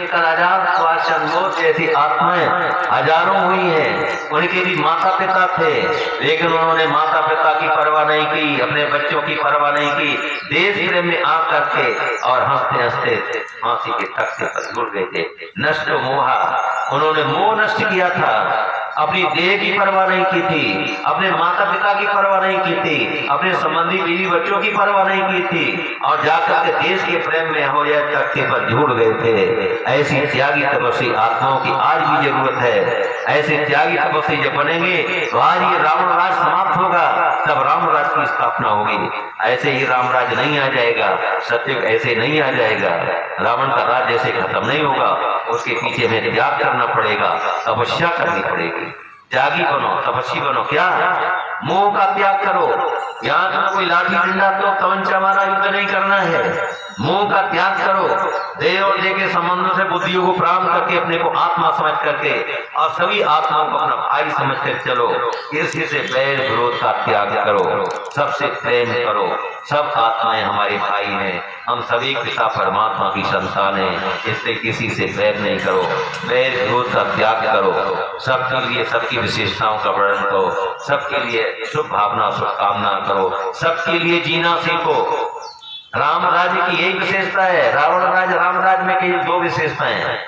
मिलकर हजार चंदोत ऐसी आत्माएं हजारों हुई हैं। उनके भी माता पिता थे, लेकिन उन्होंने माता पिता की परवाह नहीं की, अपने बच्चों की परवाह नहीं की, देश प्रेम में आ करके और हंसते हंसते फांसी के तख्ते पर जुड़ गए थे। नष्ट मोहा, उन्होंने मोह नष्ट किया था, अपनी देह की परवाह नहीं की थी, अपने माता पिता की परवाह नहीं की थी, अपने संबंधी बीवी बच्चों की परवाह नहीं की थी, और जाकर के देश के प्रेम में हो या तख्ते पर जुड़ गए थे। ऐसी त्यागी तपस्वी आत्माओं की आज भी जरूरत है। ऐसे त्यागी तपस्वी जब बनेंगे तो आज ये रावण राज समाप्त होगा, तब राम राज की स्थापना होगी। ऐसे ही राम राज नहीं आ जाएगा, सत्युग ऐसे नहीं आ जाएगा, रावण का राज जैसे खत्म नहीं होगा। उसके पीछे में त्याग करना पड़ेगा, तपस्या करनी पड़ेगी। त्यागी बनो, तपस्वी बनो। क्या? मोह का त्याग करो। यहाँ तुम्हें कोई लाठी डंडा तो तमंचा मारा युद्ध नहीं करना है। मोह का त्याग करो। देह और देह के संबंधों से बुद्धियों को प्राप्त करके अपने को आत्मा समझ करके और सभी आत्माओं को अपना भाई समझ कर चलो। किसी से बैर विरोध का त्याग करो, सबसे प्रेम करो। सब आत्माएं हमारे भाई हैं, हम सभी पिता परमात्मा की संतान हैं, इसलिए किसी से बैर नहीं करो, बैर विरोध का त्याग करो। सबके लिए सबकी विशेषताओं का वर्णन करो, सबके लिए शुभ भावना शुभकामना करो, सबके लिए जीना सीखो। राम राज्य की यही विशेषता है। रावण राज राम राज्य में कई दो विशेषताएं हैं।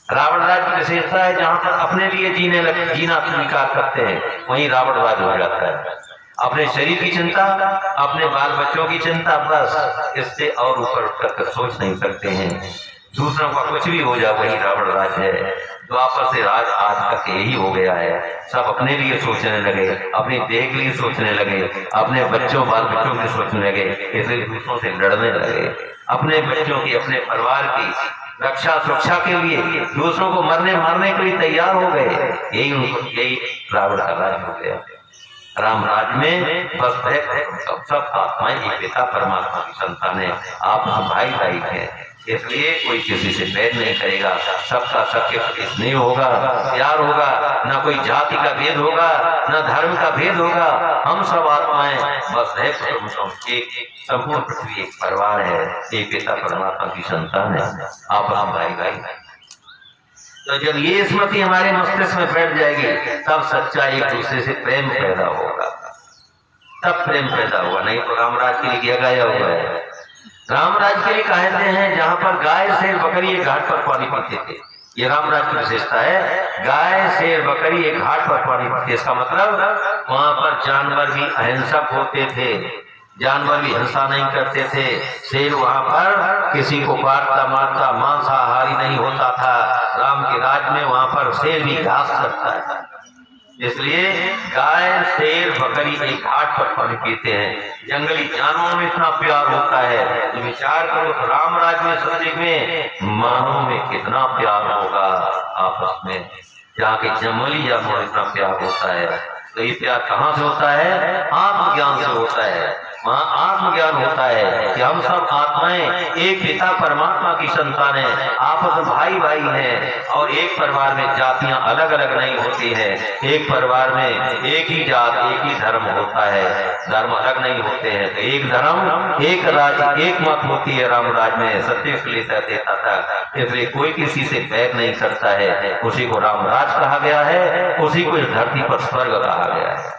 रावण राज्य की विशेषता है जहां पर अपने लिए जीना स्वीकार करते हैं, वहीं रावण राज हो जाता है। अपने शरीर की चिंता, अपने बाल बच्चों की चिंता, बस इससे और ऊपर उठकर सोच नहीं सकते हैं। दूसरों का कुछ भी हो जाए वही रावण राज है। द्वापर से राज आज तक यही हो गया है। सब अपने लिए सोचने लगे, अपनी देह के लिए सोचने लगे, अपने बच्चों बाल बच्चों के सोचने लगे, इसलिए दूसरों से लड़ने लगे। अपने बच्चों की, अपने परिवार की रक्षा सुरक्षा के लिए दूसरों को मारने के लिए तैयार हो गए। यही रावण का राज हो गया। राम राज में बस सब आत्माएं एक पिता परमात्मा की संतान है, आप भाई भाई हैं। इसलिए कोई किसी से भेद नहीं करेगा, सबका सबके प्रति स्नेह होगा, प्यार होगा, ना कोई जाति का भेद होगा, ना धर्म का भेद होगा। हम सब आत्माएं बस है, एक संपूर्ण पृथ्वी एक परिवार है, एक पिता परमात्मा की संतान है, आप हम भाई भाई। तो जब ये स्मृति हमारे मस्तिष्क में बैठ जाएगी, तब सच्चा एक दूसरे से प्रेम पैदा होगा, तब प्रेम पैदा होगा। नहीं तो रामराज के लिए किया गया हुआ है। रामराज के लिए कहते हैं जहां पर गाय शेर बकरी एक घाट पर पानी पीते थे, ये रामराज की विशेषता है। गाय शेर बकरी एक घाट पर पानी पीते, इसका मतलब वहां पर जानवर भी अहिंसक होते थे, जानवर भी हिंसा नहीं करते थे। शेर वहां पर किसी को काटता मारता मांसाहारी नहीं होता था। राम के राज में वहां पर शेर भी घास करता है, इसलिए गाय शेर बकरी एक घाट पर पानी पीते हैं। जंगली जानवरों में इतना प्यार होता है, तो विचार करो राम राज में सतयुग में मानव में कितना प्यार होगा आपस में। जहाँ के जंगली जानवरों में इतना प्यार होता है, तो ये प्यार कहाँ से होता है? आत्मज्ञान से होता है। वहाँ आत्मज्ञान होता है कि हम सब आत्माएं एक पिता परमात्मा की संतान हैं, आपस में भाई भाई हैं, और एक परिवार में जातियां अलग अलग नहीं होती हैं। एक परिवार में एक ही जात एक ही धर्म होता है, धर्म अलग नहीं होते हैं। तो एक धर्म एक राज एक मत होती है। राम राज में सत्य इसलिए देता था, इसलिए कोई किसी से बैर नहीं करता है। उसी को राम राज कहा गया है, उसी को इस धरती पर स्वर्ग कहा गया है।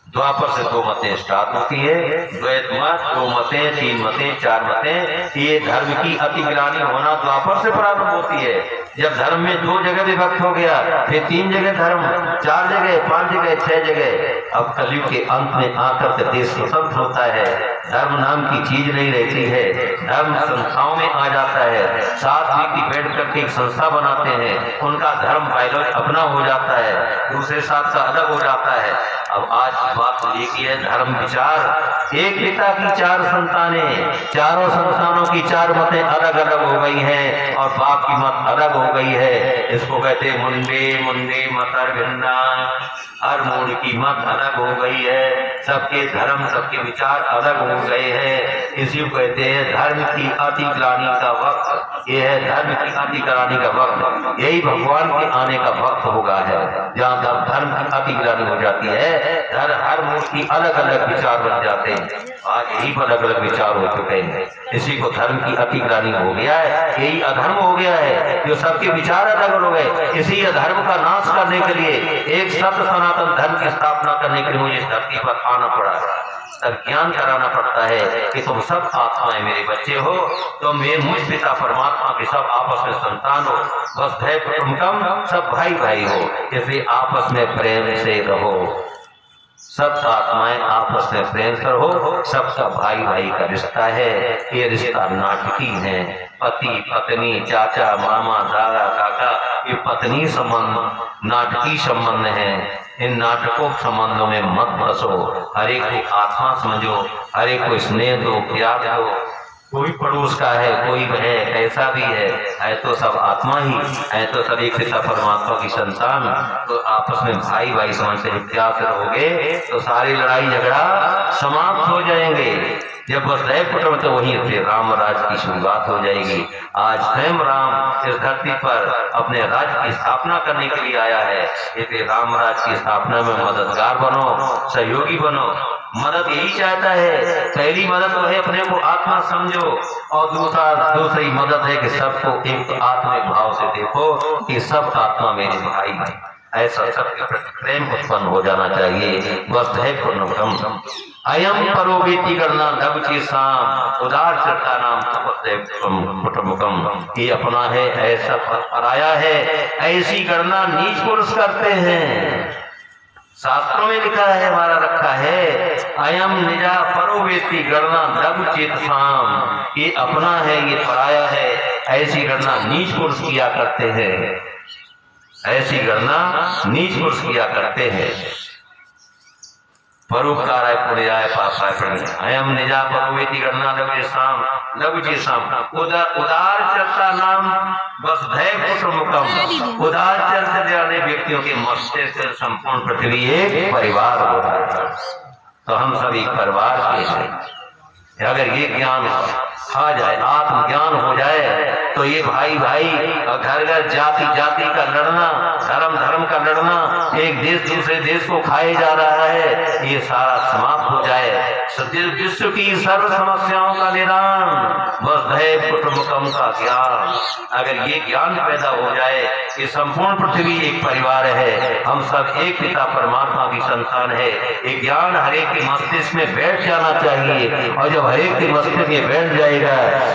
द्वापर से दो मतें स्टार्ट होती है, द्वैत मत, दो मतें, तीन मतें, चार मतें। ये धर्म की अति ग्लानि होना द्वापर से प्रारंभ होती है। जब धर्म में दो जगह विभक्त हो गया, फिर तीन जगह धर्म, चार जगह, पांच जगह, छह जगह। अब कलयुग के अंत में आकर के देश स्वतंत्र होता है, धर्म नाम की चीज नहीं रहती है, धर्म संस्थाओं में आ जाता है। सात व्यक्ति बैठ करके एक संस्था बनाते हैं, उनका धर्म बायोलॉजी अपना हो जाता है, दूसरे साथ का अलग हो जाता है। अब आज बात एक ही है, धर्म विचार एक पिता की चार संतानें, चारों संतानों की चार मतें अलग अलग हो गई हैं, और बाप की मत अलग हो गई है। इसको कहते हैं मुंडे मतर भिन्ना, हर मूड की मत अलग हो गई है, सबके धर्म सबके विचार अलग हो गए हैं। इसी को कहते हैं धर्म की अति ग्लानि का वक्त। ये है धर्म की अति ग्लानि का वक्त, यही भगवान के आने का वक्त होगा है, जहाँ धर्म की अति ग्लानि हो जाती है, हर मूड की अलग अलग विचार बन जाते हैं। आज यही पर अलग अलग विचार हो चुके हैं। इसी को धर्म की अतिग्रानी हो गया है, यही अधर्म हो गया है, जो सबके विचार अलग अलग हो गए। इसी अधर्म का नाश करने के लिए, एक सत्य सनातन धर्म की स्थापना करने के लिए मुझे इस धरती पर आना पड़ा। तब ज्ञान कराना पड़ता है कि तुम सब आत्माएं मेरे बच्चे हो, तुम मुझ पिता परमात्मा के सब आपस में संतान हो, वसुधैव कुटुंबकम, सब भाई भाई हो, इसलिए आपस में प्रेम से रहो। सब आत्माएं आपस में प्रेम से रहो, सबका भाई भाई का रिश्ता है। ये रिश्ता नाटकी है, पति पत्नी, चाचा मामा दादा काका, ये पत्नी संबंध नाटकी संबंध है। इन नाटकों संबंधों में मत फंसो, हर एक को आत्मा समझो, हर एक को स्नेह दो, प्यार दो। कोई पड़ोस का है, कोई है, कैसा भी है तो सब आत्मा ही है, तो सब एक पिता परमात्मा की संतान। तो आपस में भाई भाई समझ से प्यार से रहोगे तो सारी लड़ाई झगड़ा समाप्त हो जाएंगे। जब वसुधैव कुटुंबकम, तो वहीं से राम राज की शुरुआत हो जाएगी। आज स्वयं राम इस धरती पर अपने राज्य की स्थापना करने के लिए आया है, इसलिए राम राज की स्थापना में मददगार बनो, सहयोगी बनो। मदद यही चाहता है, पहली मदद तो है अपने को आत्मा समझो, और दूसरी मदद है कि सबको एक आत्मिक भाव से देखो कि सब आत्मा मेरे भाई भाई। ऐसा सबके प्रति प्रेम उत्पन्न हो जाना चाहिए। वसुधैव कुटुंबकम अयम परोवेति करना लघुची साम उदार चर्चा नाम वसुधैव कुटुंबकम। ये अपना है, ऐसा पराया है, ऐसी गणना नीच पुरुष करते हैं। शास्त्रों में लिखा है, हमारा रखा है, अयम निजा परोवेति गणना लघुचित साम। ये अपना है, ये पराया है, ऐसी गणना नीच पुरुष किया करते हैं, ऐसी गणना नीच पुरुष किया करते हैं। परोपकाराय पुण्याय पापाय पुण्य अयम निजा परोवेति गणना लघुचित साम उदार चर्चा नाम वसुधैव कुटुंबकम। उदार चर्चा वाले व्यक्तियों के मस्तिष्क से संपूर्ण पृथ्वी एक परिवार होता है। तो हम सब एक परिवार के हैं। अगर ये ज्ञान आ जाए, आत्मज्ञान हो जाए, तो ये भाई भाई और घर घर जाति जाति का लड़ना, धर्म धर्म का लड़ना, एक देश दूसरे देश को खाए जा रहा है, ये सारा समाप्त हो जाए। विश्व की सर्व समस्याओं का निदान वसुधैव कुटुंबकम का ज्ञान। अगर ये ज्ञान पैदा हो जाए कि संपूर्ण पृथ्वी एक परिवार है, हम सब एक पिता परमात्मा की संतान है, ये ज्ञान हर एक के मस्तिष्क में बैठ जाना चाहिए। और जब हर एक के मस्तिष्क में बैठ जाएगा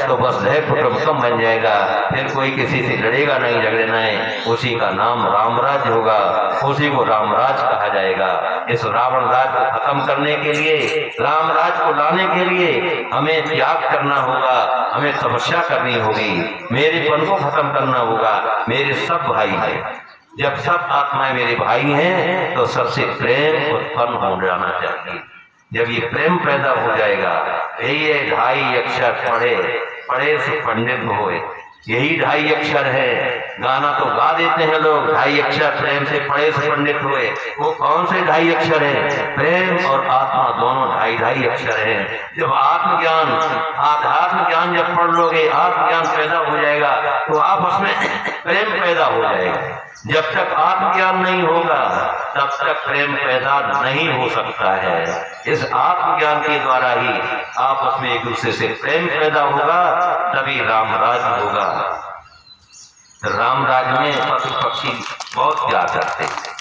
तो वसुधैव कुटुंबकम बन जाएगा। फिर कोई किसी से लड़ेगा नहीं, झगड़ना है, उसी का नाम रामराज होगा, उसी को रामराज कहा जाएगा। इस रावण राज को खत्म करने के लिए, रामराज को लाने के लिए हमें त्याग करना होगा, हमें तपस्या करनी होगी, मेरेपन को खत्म करना होगा। मेरे सब भाई हैं, जब सब आत्माएं मेरे भाई हैं तो सबसे प्रेम उत्पन्न हो जाना चाहिए। जब ये प्रेम पैदा हो जाएगा, यही 2.5 अक्षर पढ़े से पंडित होए, यही 2.5 अक्षर है। गाना तो गा देते हैं लोग, 2.5 अक्षर प्रेम से पढ़े से पंडित हुए। वो कौन से 2.5 अक्षर है? प्रेम और आत्मा दोनों 2.5 अक्षर है। जब आत्मज्ञान, आध्यात्म ज्ञान जब पढ़ लोगे, आत्मज्ञान पैदा हो जाएगा तो आपस में प्रेम पैदा हो जाएगा। जब तक आत्मज्ञान नहीं होगा तब तक प्रेम पैदा नहीं हो सकता है। इस आत्मज्ञान के द्वारा ही आपस में एक दूसरे से प्रेम पैदा होगा, तभी रामराज होगा। रामराज में पशु पक्षी बहुत प्यार करते हैं।